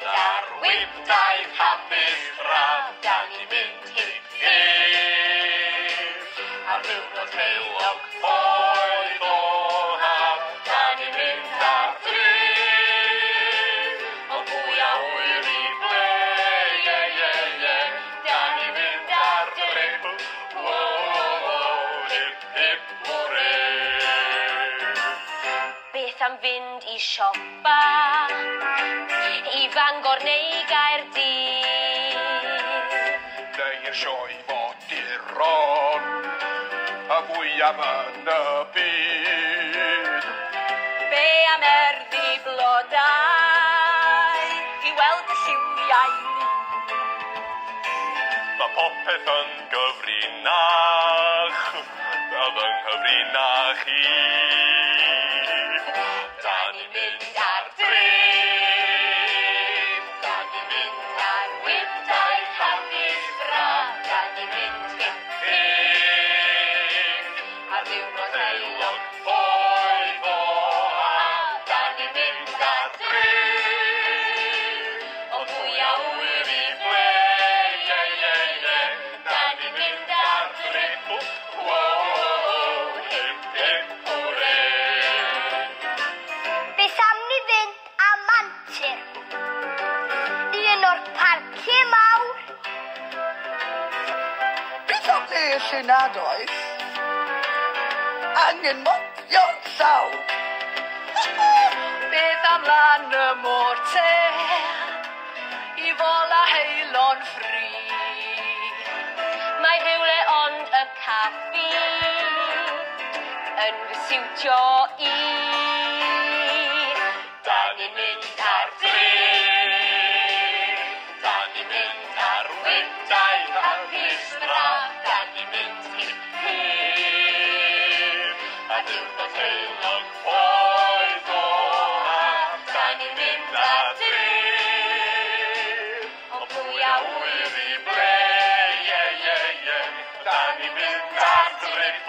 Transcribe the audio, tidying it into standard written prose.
ar wyntau hapus braf, dan ni'n mynd i'r gêm. Ar ddiwrnod heulog oedd o haf, dan ni'n mynd ar dref. Ond mwy a hwyr i ble, dan ni'n mynd ar dref. Hip, hip, hwrê. Beth am fynd i siopa, i Fangor neu Gaerdydd? Neu'r sioe Fodiron, y fwyaf yn y byd. Be am erddi blodau, i weld y lliwiau ni? Mae popeth yn gyfrinach, fel fy nghyfrinach i. Dan ni'n mynd ar dref, dan ni'n mynd ar wyntau hapus braf, dan ni'n mynd i'r gêm. Ar ddiwrnod heulog oedd o haf, dan ni'n mynd ar dref. Ond mwy a hwyr i ble, dan ni'n mynd ar dref. Hip, hip, hwrê. Beth am ni fynd a Mantir? Un o'r parciau mawr? Beth am le lle nad oes? Angen mofio llaw. Beth am lan y môr te, i fol a heilon ffri? Mae rhywle ond y caffi yn fy siwtio i. Dan ni'n mynd ar dref, dan ni'n mynd ar wyntau hapus braf, dan ni'n mynd i'r gêm. A diwrnod heulog oedd o haf, dan ni'n mynd ar dref. Ond pwy a hwyr i ble, dan ni'n mynd ar dref.